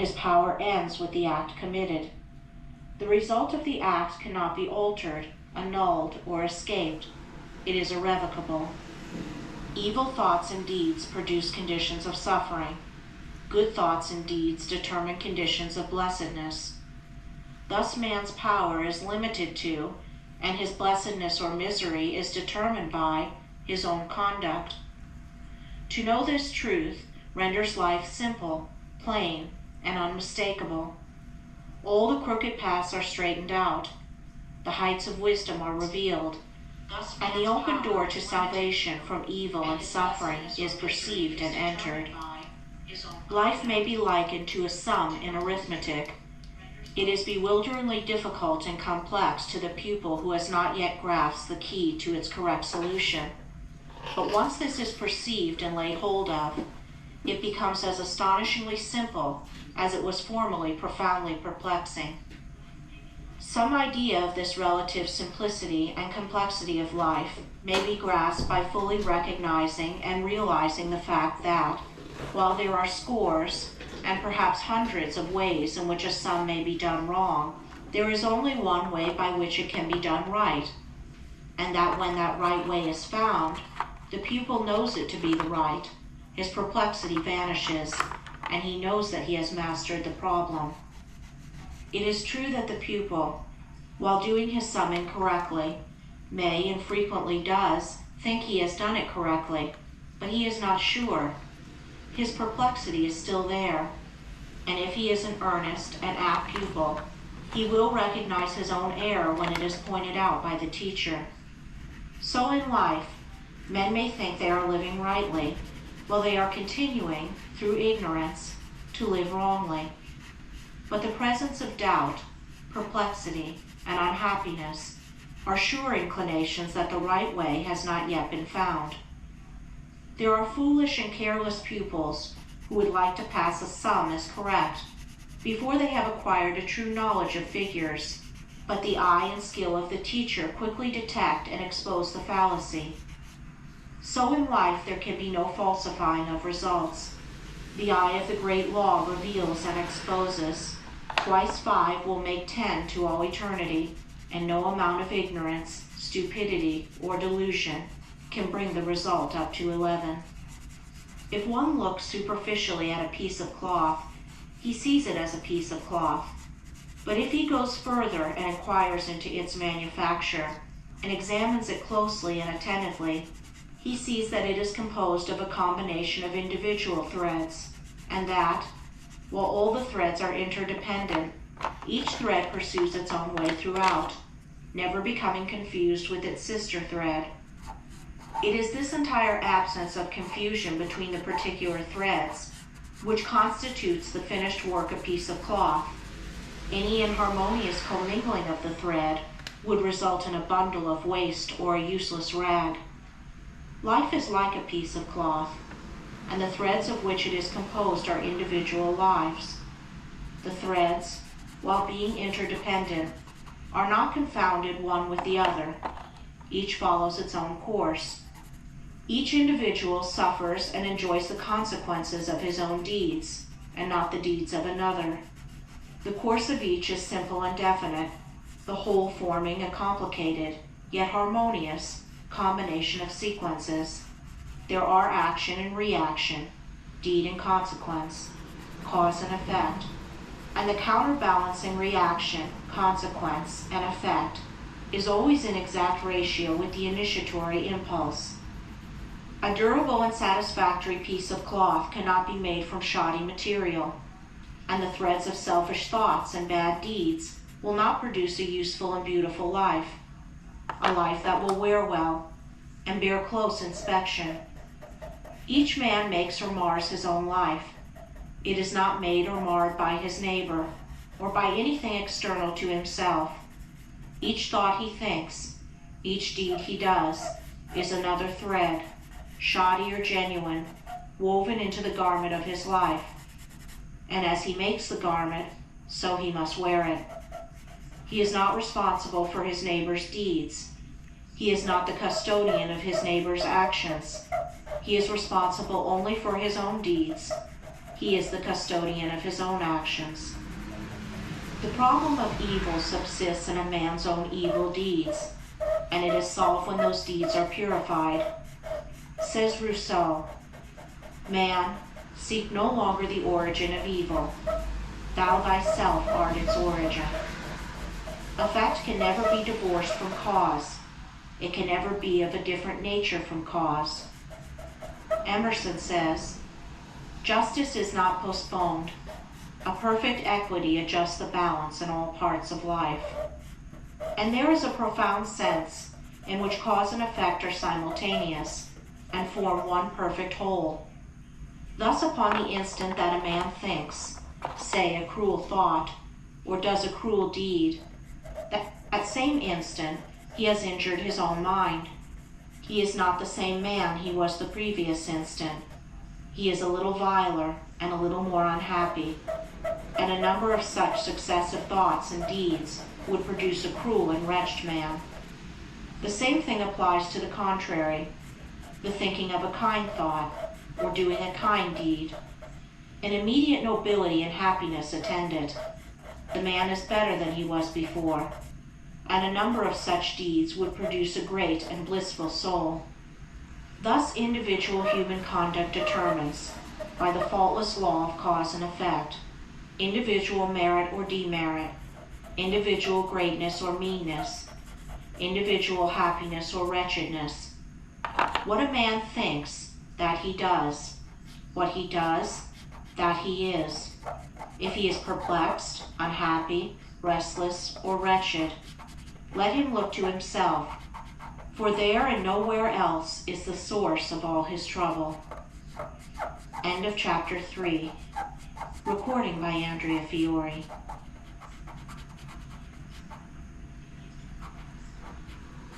his power ends with the act committed. The result of the act cannot be altered, annulled, or escaped. It is irrevocable. Evil thoughts and deeds produce conditions of suffering. Good thoughts and deeds determine conditions of blessedness. Thus man's power is limited to, and his blessedness or misery is determined by, his own conduct. To know this truth renders life simple, plain, and unmistakable. All the crooked paths are straightened out. The heights of wisdom are revealed, and the open door to salvation from evil and suffering is perceived and entered. Life may be likened to a sum in arithmetic. It is bewilderingly difficult and complex to the pupil who has not yet grasped the key to its correct solution. But once this is perceived and laid hold of, it becomes as astonishingly simple as it was formerly profoundly perplexing. Some idea of this relative simplicity and complexity of life may be grasped by fully recognizing and realizing the fact that, while there are scores and perhaps hundreds of ways in which a sum may be done wrong, there is only one way by which it can be done right, and that when that right way is found, the pupil knows it to be the right, his perplexity vanishes, and he knows that he has mastered the problem. It is true that the pupil, while doing his summing correctly, may and frequently does think he has done it correctly, but he is not sure. His perplexity is still there, and if he is an earnest and apt pupil, he will recognize his own error when it is pointed out by the teacher. So in life, men may think they are living rightly, while they are continuing, through ignorance, to live wrongly. But the presence of doubt, perplexity, and unhappiness are sure inclinations that the right way has not yet been found. There are foolish and careless pupils who would like to pass a sum as correct before they have acquired a true knowledge of figures, but the eye and skill of the teacher quickly detect and expose the fallacy. So in life there can be no falsifying of results. The eye of the great law reveals and exposes. Twice 5 will make 10 to all eternity, and no amount of ignorance, stupidity, or delusion can bring the result up to 11. If one looks superficially at a piece of cloth, he sees it as a piece of cloth. But if he goes further and inquires into its manufacture, and examines it closely and attentively, he sees that it is composed of a combination of individual threads, and that, while all the threads are interdependent, each thread pursues its own way throughout, never becoming confused with its sister thread. It is this entire absence of confusion between the particular threads which constitutes the finished work a piece of cloth. Any inharmonious commingling of the thread would result in a bundle of waste or a useless rag. Life is like a piece of cloth, and the threads of which it is composed are individual lives. The threads, while being interdependent, are not confounded one with the other. Each follows its own course. Each individual suffers and enjoys the consequences of his own deeds, and not the deeds of another. The course of each is simple and definite, the whole forming a complicated, yet harmonious, combination of sequences. There are action and reaction, deed and consequence, cause and effect, and the counterbalancing reaction, consequence, and effect is always in exact ratio with the initiatory impulse. A durable and satisfactory piece of cloth cannot be made from shoddy material, and the threads of selfish thoughts and bad deeds will not produce a useful and beautiful life, a life that will wear well and bear close inspection. Each man makes or mars his own life. It is not made or marred by his neighbor, or by anything external to himself. Each thought he thinks, each deed he does, is another thread, shoddy or genuine, woven into the garment of his life. And as he makes the garment, so he must wear it. He is not responsible for his neighbor's deeds. He is not the custodian of his neighbor's actions. He is responsible only for his own deeds. He is the custodian of his own actions. The problem of evil subsists in a man's own evil deeds, and it is solved when those deeds are purified. Says Rousseau, "Man, seek no longer the origin of evil. Thou thyself art its origin." Effect can never be divorced from cause. It can never be of a different nature from cause. Emerson says, "Justice is not postponed. A perfect equity adjusts the balance in all parts of life." And there is a profound sense in which cause and effect are simultaneous and form one perfect whole. Thus, upon the instant that a man thinks, say, a cruel thought, or does a cruel deed, that same instant he has injured his own mind. He is not the same man he was the previous instant. He is a little viler and a little more unhappy, and a number of such successive thoughts and deeds would produce a cruel and wretched man. The same thing applies to the contrary, the thinking of a kind thought, or doing a kind deed. An immediate nobility and happiness attend it. The man is better than he was before, and a number of such deeds would produce a great and blissful soul. Thus individual human conduct determines, by the faultless law of cause and effect, individual merit or demerit, individual greatness or meanness, individual happiness or wretchedness. What a man thinks, that he does. What he does, that he is. If he is perplexed, unhappy, restless, or wretched, let him look to himself, for there and nowhere else is the source of all his trouble. End of chapter 3. Recording by Andrea Fiore.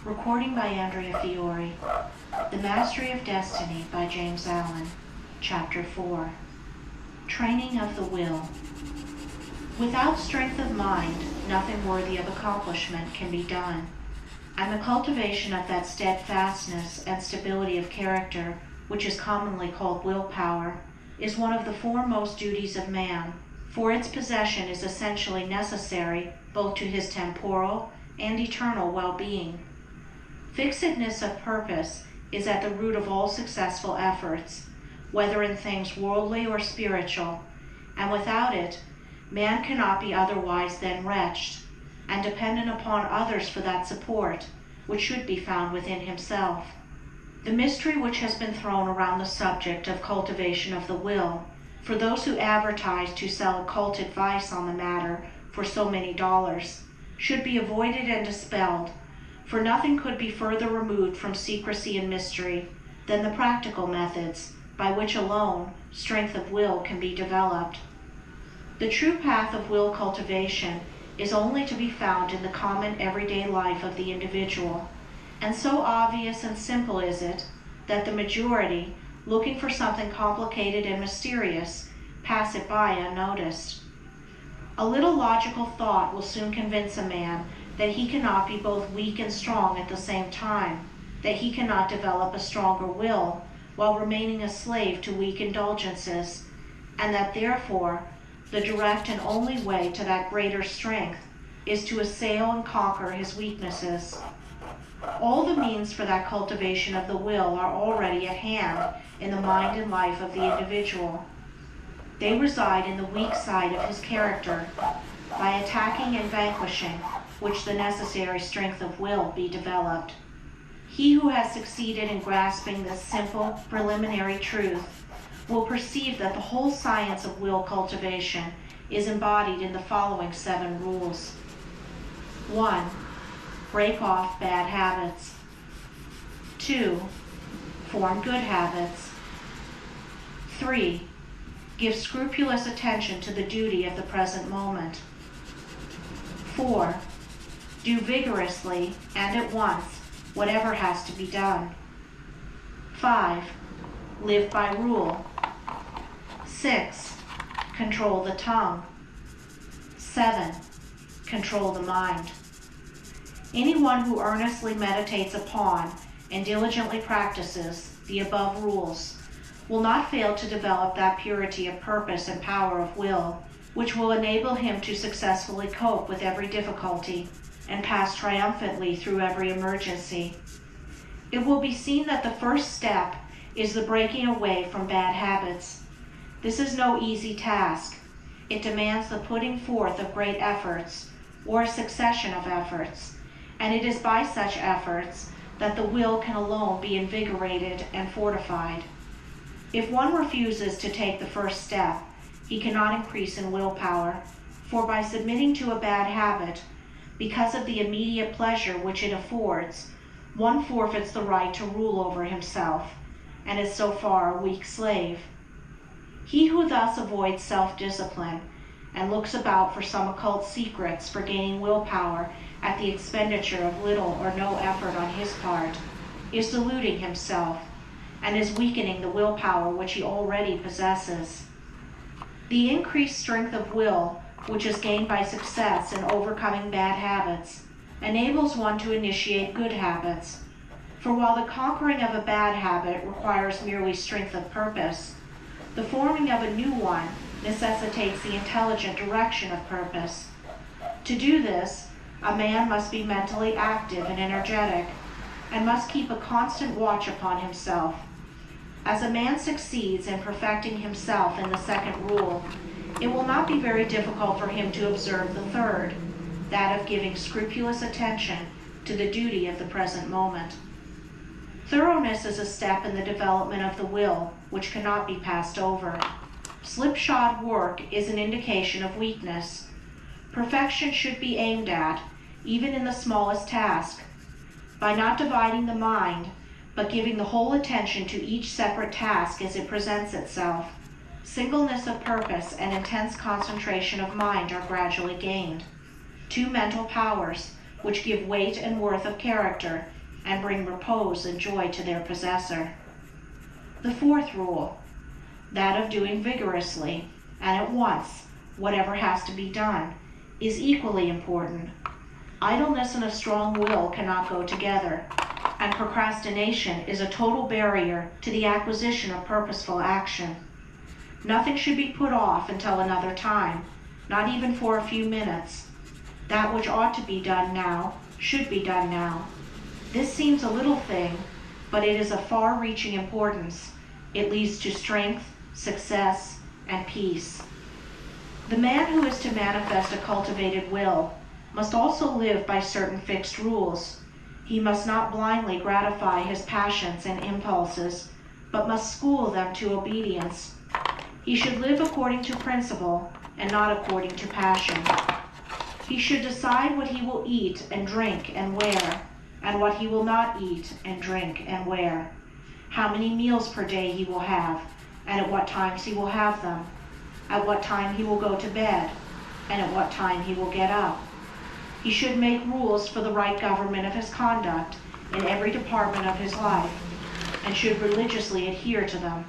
Recording by Andrea Fiore. The Mastery of Destiny by James Allen. Chapter 4. Training of the Will. Without strength of mind, nothing worthy of accomplishment can be done, and the cultivation of that steadfastness and stability of character, which is commonly called willpower, is one of the foremost duties of man, for its possession is essentially necessary both to his temporal and eternal well-being. Fixedness of purpose is at the root of all successful efforts, whether in things worldly or spiritual, and without it, man cannot be otherwise than wretched, and dependent upon others for that support, which should be found within himself. The mystery which has been thrown around the subject of cultivation of the will, for those who advertise to sell occult advice on the matter for so many dollars, should be avoided and dispelled, for nothing could be further removed from secrecy and mystery than the practical methods by which alone strength of will can be developed. The true path of will cultivation is only to be found in the common everyday life of the individual, and so obvious and simple is it that the majority, looking for something complicated and mysterious, pass it by unnoticed. A little logical thought will soon convince a man that he cannot be both weak and strong at the same time, that he cannot develop a stronger will while remaining a slave to weak indulgences, and that therefore the direct and only way to that greater strength is to assail and conquer his weaknesses. All the means for that cultivation of the will are already at hand in the mind and life of the individual. They reside in the weak side of his character, by attacking and vanquishing which the necessary strength of will be developed. He who has succeeded in grasping this simple preliminary truth will perceive that the whole science of will cultivation is embodied in the following 7 rules. 1. Break off bad habits. 2. Form good habits. 3. Give scrupulous attention to the duty of the present moment. 4. Do vigorously and at once whatever has to be done. 5. Live by rule. 6. Control the tongue. 7. Control the mind. Anyone who earnestly meditates upon and diligently practices the above rules will not fail to develop that purity of purpose and power of will, which will enable him to successfully cope with every difficulty and pass triumphantly through every emergency. It will be seen that the first step is the breaking away from bad habits. This is no easy task. It demands the putting forth of great efforts, or a succession of efforts, and it is by such efforts that the will can alone be invigorated and fortified. If one refuses to take the first step, he cannot increase in willpower, for by submitting to a bad habit, because of the immediate pleasure which it affords, one forfeits the right to rule over himself, and is so far a weak slave. He who thus avoids self-discipline and looks about for some occult secrets for gaining willpower at the expenditure of little or no effort on his part, is deluding himself, and is weakening the willpower which he already possesses. The increased strength of will, which is gained by success in overcoming bad habits, enables one to initiate good habits. For while the conquering of a bad habit requires merely strength of purpose, the forming of a new one necessitates the intelligent direction of purpose. To do this, a man must be mentally active and energetic, and must keep a constant watch upon himself. As a man succeeds in perfecting himself in the second rule, it will not be very difficult for him to observe the third, that of giving scrupulous attention to the duty of the present moment. Thoroughness is a step in the development of the will which cannot be passed over. Slipshod work is an indication of weakness. Perfection should be aimed at, even in the smallest task. By not dividing the mind, but giving the whole attention to each separate task as it presents itself, singleness of purpose and intense concentration of mind are gradually gained. Two mental powers, which give weight and worth of character, and bring repose and joy to their possessor. The fourth rule, that of doing vigorously, and at once, whatever has to be done, is equally important. Idleness and a strong will cannot go together, and procrastination is a total barrier to the acquisition of purposeful action. Nothing should be put off until another time, not even for a few minutes. That which ought to be done now should be done now. This seems a little thing, but it is of far-reaching importance. It leads to strength, success, and peace. The man who is to manifest a cultivated will must also live by certain fixed rules. He must not blindly gratify his passions and impulses, but must school them to obedience. He should live according to principle and not according to passion. He should decide what he will eat and drink and wear, and what he will not eat and drink and wear, how many meals per day he will have, and at what times he will have them, at what time he will go to bed, and at what time he will get up. He should make rules for the right government of his conduct in every department of his life, and should religiously adhere to them.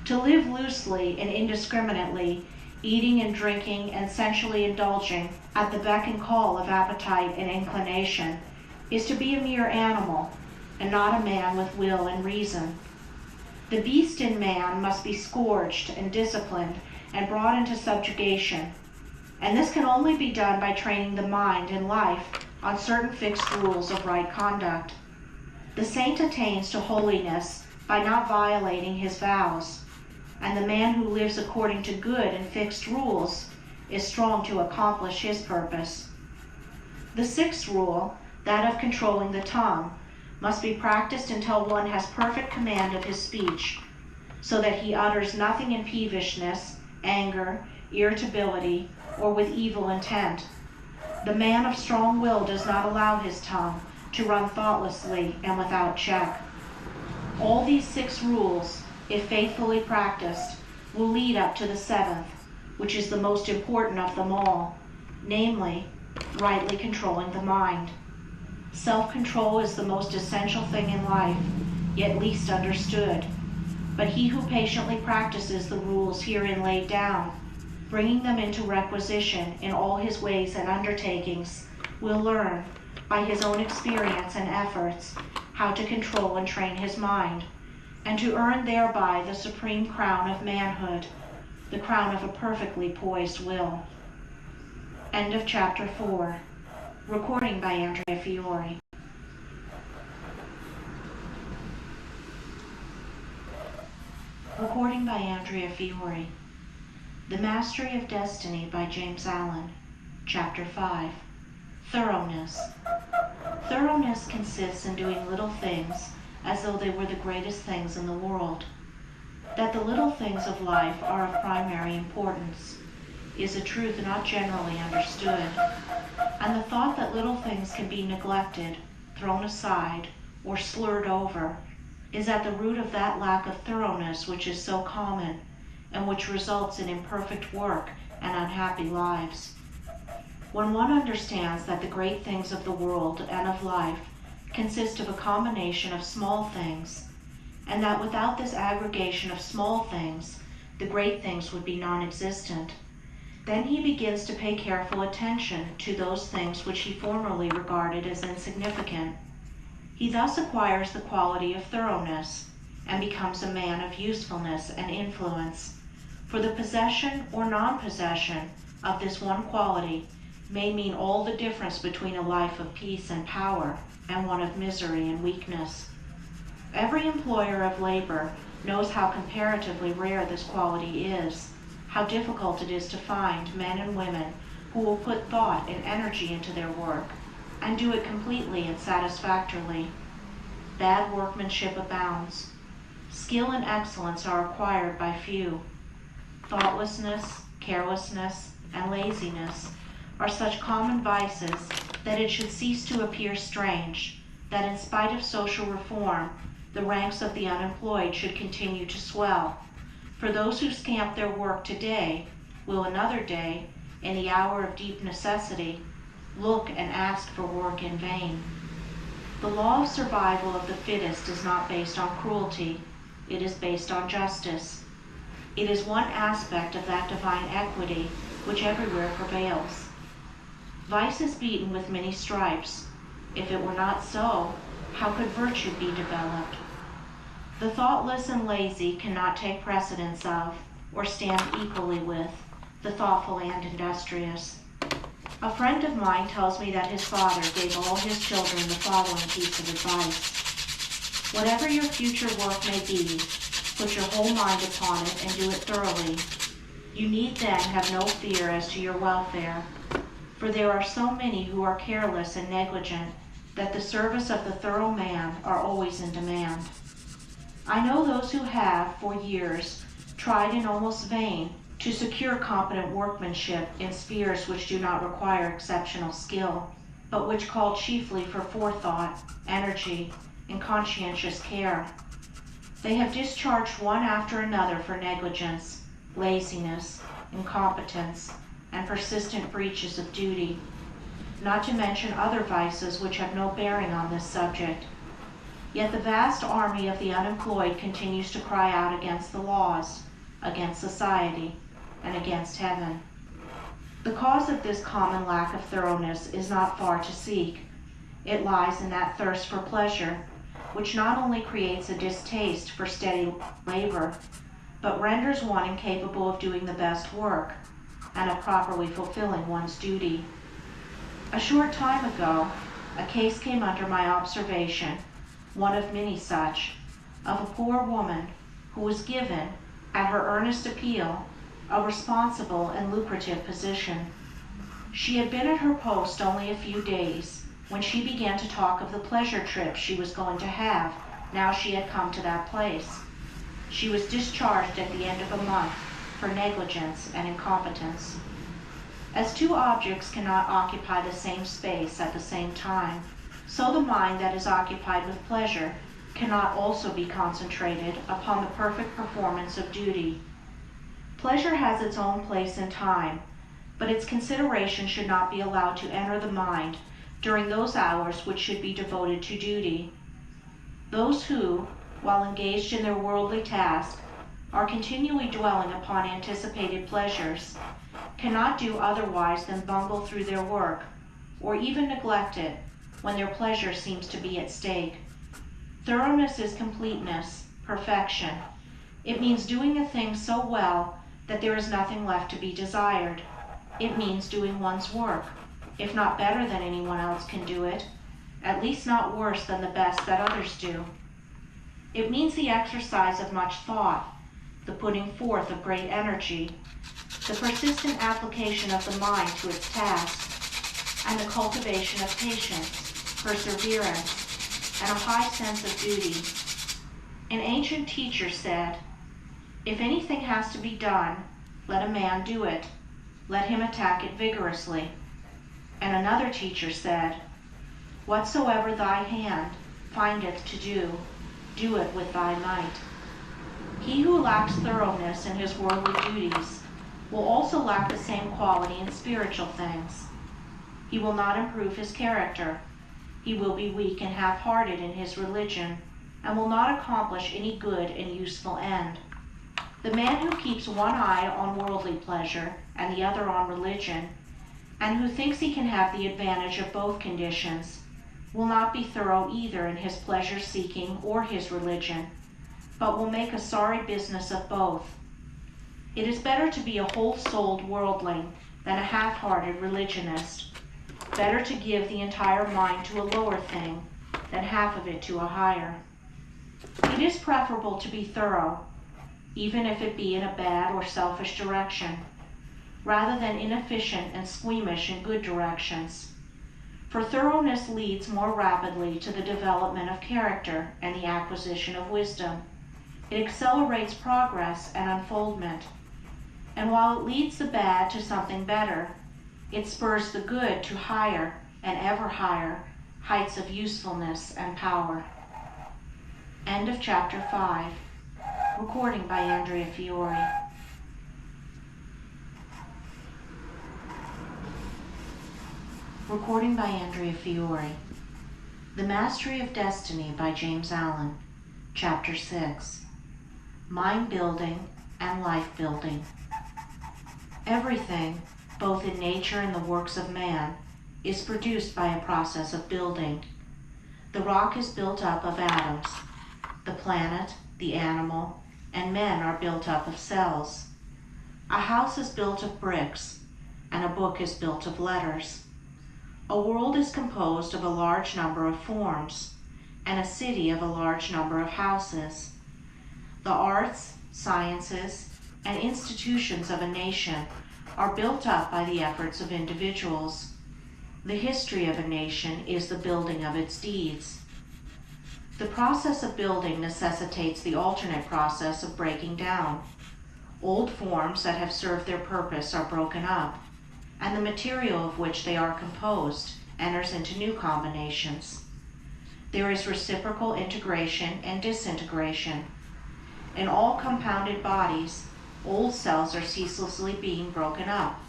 To live loosely and indiscriminately, eating and drinking and sensually indulging at the beck and call of appetite and inclination, is to be a mere animal, and not a man with will and reason. The beast in man must be scourged and disciplined and brought into subjugation, and this can only be done by training the mind and life on certain fixed rules of right conduct. The saint attains to holiness by not violating his vows, and the man who lives according to good and fixed rules is strong to accomplish his purpose. The sixth rule, that of controlling the tongue, must be practiced until one has perfect command of his speech, so that he utters nothing in peevishness, anger, irritability, or with evil intent. The man of strong will does not allow his tongue to run thoughtlessly and without check. All these 6 rules, if faithfully practiced, will lead up to the 7th, which is the most important of them all, namely, rightly controlling the mind. Self-control is the most essential thing in life, yet least understood. But he who patiently practices the rules herein laid down, bringing them into requisition in all his ways and undertakings, will learn, by his own experience and efforts, how to control and train his mind, and to earn thereby the supreme crown of manhood, the crown of a perfectly poised will. End of chapter 4. Recording by Andrea Fiore. Recording by Andrea Fiore. The Mastery of Destiny by James Allen. Chapter 5. Thoroughness. Thoroughness consists in doing little things as though they were the greatest things in the world. That the little things of life are of primary importance is a truth not generally understood, and the thought that little things can be neglected, thrown aside, or slurred over is at the root of that lack of thoroughness which is so common and which results in imperfect work and unhappy lives. When one understands that the great things of the world and of life consist of a combination of small things, and that without this aggregation of small things, the great things would be non-existent, then he begins to pay careful attention to those things which he formerly regarded as insignificant. He thus acquires the quality of thoroughness and becomes a man of usefulness and influence, for the possession or non-possession of this one quality may mean all the difference between a life of peace and power and one of misery and weakness. Every employer of labor knows how comparatively rare this quality is, how difficult it is to find men and women who will put thought and energy into their work and do it completely and satisfactorily. Bad workmanship abounds. Skill and excellence are acquired by few. Thoughtlessness, carelessness, and laziness are such common vices that it should cease to appear strange that in spite of social reform, the ranks of the unemployed should continue to swell. For those who scamp their work today will another day, in the hour of deep necessity, look and ask for work in vain. The law of survival of the fittest is not based on cruelty, it is based on justice. It is one aspect of that divine equity which everywhere prevails. Vice is beaten with many stripes. If it were not so, how could virtue be developed? The thoughtless and lazy cannot take precedence of, or stand equally with, the thoughtful and industrious. A friend of mine tells me that his father gave all his children the following piece of advice. Whatever your future work may be, put your whole mind upon it and do it thoroughly. You need then have no fear as to your welfare, for there are so many who are careless and negligent that the service of the thorough man are always in demand. I know those who have, for years, tried in almost vain to secure competent workmanship in spheres which do not require exceptional skill, but which call chiefly for forethought, energy, and conscientious care. They have discharged one after another for negligence, laziness, incompetence, and persistent breaches of duty, not to mention other vices which have no bearing on this subject. Yet the vast army of the unemployed continues to cry out against the laws, against society, and against heaven. The cause of this common lack of thoroughness is not far to seek. It lies in that thirst for pleasure, which not only creates a distaste for steady labor, but renders one incapable of doing the best work, and of properly fulfilling one's duty. A short time ago, a case came under my observation, one of many such, of a poor woman who was given, at her earnest appeal, a responsible and lucrative position. She had been at her post only a few days when she began to talk of the pleasure trip she was going to have now she had come to that place. She was discharged at the end of a month for negligence and incompetence. As two objects cannot occupy the same space at the same time, so the mind that is occupied with pleasure cannot also be concentrated upon the perfect performance of duty. Pleasure has its own place in time, but its consideration should not be allowed to enter the mind during those hours which should be devoted to duty. Those who, while engaged in their worldly task, are continually dwelling upon anticipated pleasures, cannot do otherwise than bungle through their work, or even neglect it when their pleasure seems to be at stake. Thoroughness is completeness, perfection. It means doing a thing so well that there is nothing left to be desired. It means doing one's work, if not better than anyone else can do it, at least not worse than the best that others do. It means the exercise of much thought, the putting forth of great energy, the persistent application of the mind to its task, and the cultivation of patience, perseverance, and a high sense of duty. An ancient teacher said, "If anything has to be done, let a man do it. Let him attack it vigorously." And another teacher said, "Whatsoever thy hand findeth to do, do it with thy might." He who lacks thoroughness in his worldly duties will also lack the same quality in spiritual things. He will not improve his character. He will be weak and half-hearted in his religion, and will not accomplish any good and useful end. The man who keeps one eye on worldly pleasure and the other on religion, and who thinks he can have the advantage of both conditions, will not be thorough either in his pleasure-seeking or his religion, but will make a sorry business of both. It is better to be a whole-souled worldling than a half-hearted religionist. Better to give the entire mind to a lower thing than half of it to a higher. It is preferable to be thorough, even if it be in a bad or selfish direction, rather than inefficient and squeamish in good directions. For thoroughness leads more rapidly to the development of character and the acquisition of wisdom. It accelerates progress and unfoldment. And while it leads the bad to something better, it spurs the good to higher and ever higher heights of usefulness and power. End of chapter 5. Recording by Andrea Fiore. Recording by Andrea Fiore. The Mastery of Destiny by James Allen. Chapter 6. Mind Building and Life Building. Everything, both in nature and the works of man, is produced by a process of building. The rock is built up of atoms. The planet, the animal, and men are built up of cells. A house is built of bricks, and a book is built of letters. A world is composed of a large number of forms, and a city of a large number of houses. The arts, sciences, and institutions of a nation are built up by the efforts of individuals. The history of a nation is the building of its deeds. The process of building necessitates the alternate process of breaking down. Old forms that have served their purpose are broken up, and the material of which they are composed enters into new combinations. There is reciprocal integration and disintegration. In all compounded bodies, old cells are ceaselessly being broken up,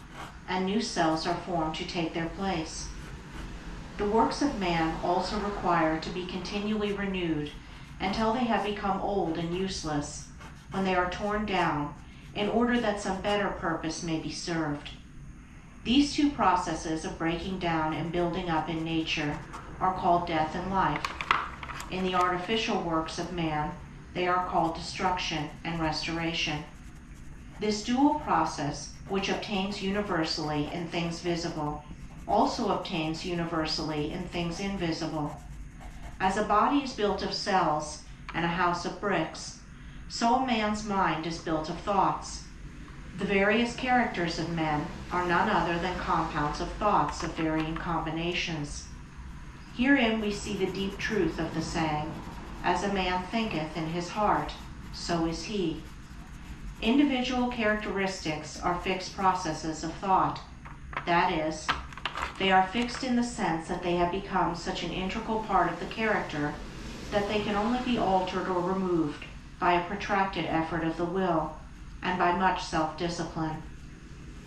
and new cells are formed to take their place. The works of man also require to be continually renewed until they have become old and useless, when they are torn down, in order that some better purpose may be served. These two processes of breaking down and building up in nature are called death and life. In the artificial works of man, they are called destruction and restoration. This dual process, which obtains universally in things visible, also obtains universally in things invisible. As a body is built of cells and a house of bricks, so a man's mind is built of thoughts. The various characters of men are none other than compounds of thoughts of varying combinations. Herein we see the deep truth of the saying, "As a man thinketh in his heart, so is he." Individual characteristics are fixed processes of thought. That is, they are fixed in the sense that they have become such an integral part of the character that they can only be altered or removed by a protracted effort of the will and by much self-discipline.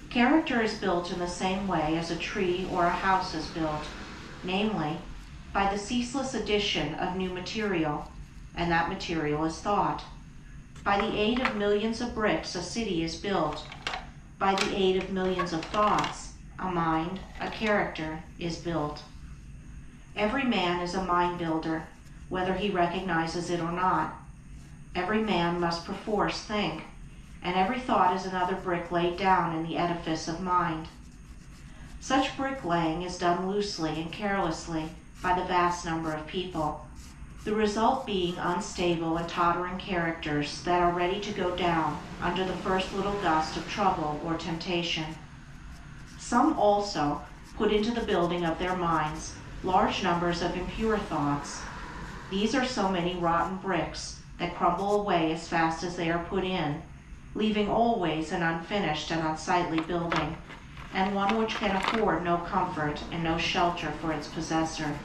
Character is built in the same way as a tree or a house is built, namely, by the ceaseless addition of new material, and that material is thought. By the aid of millions of bricks, a city is built. By the aid of millions of thoughts, a mind, a character, is built. Every man is a mind builder, whether he recognizes it or not. Every man must perforce think, and every thought is another brick laid down in the edifice of mind. Such bricklaying is done loosely and carelessly by the vast number of people, the result being unstable and tottering characters that are ready to go down under the first little gust of trouble or temptation. Some also put into the building of their minds large numbers of impure thoughts. These are so many rotten bricks that crumble away as fast as they are put in, leaving always an unfinished and unsightly building, and one which can afford no comfort and no shelter for its possessor.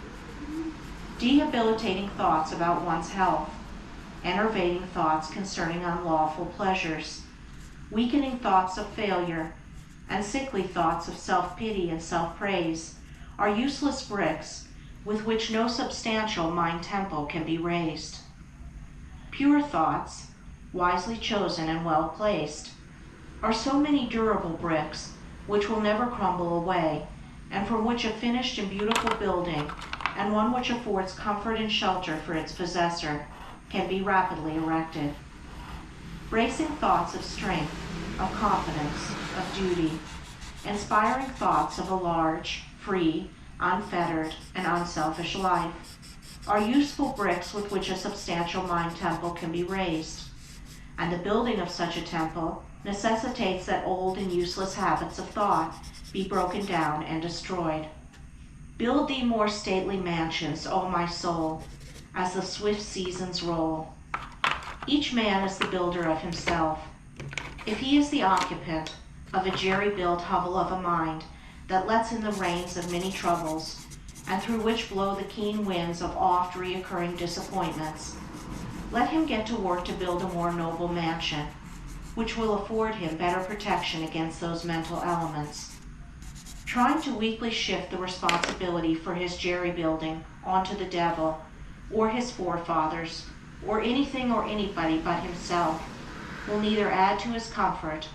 Debilitating thoughts about one's health, enervating thoughts concerning unlawful pleasures, weakening thoughts of failure, and sickly thoughts of self-pity and self-praise are useless bricks with which no substantial mind temple can be raised. Pure thoughts, wisely chosen and well placed, are so many durable bricks which will never crumble away, and from which a finished and beautiful building, and one which affords comfort and shelter for its possessor, can be rapidly erected. Bracing thoughts of strength, of confidence, of duty, inspiring thoughts of a large, free, unfettered, and unselfish life, are useful bricks with which a substantial mind temple can be raised, and the building of such a temple necessitates that old and useless habits of thought be broken down and destroyed. Build thee more stately mansions, O my soul, as the swift seasons roll. Each man is the builder of himself. If he is the occupant of a jerry-built hovel of a mind that lets in the rains of many troubles, and through which blow the keen winds of oft reoccurring disappointments, let him get to work to build a more noble mansion, which will afford him better protection against those mental elements. Trying to weakly shift the responsibility for his jerry-building onto the devil, or his forefathers, or anything or anybody but himself, will neither add to his comfort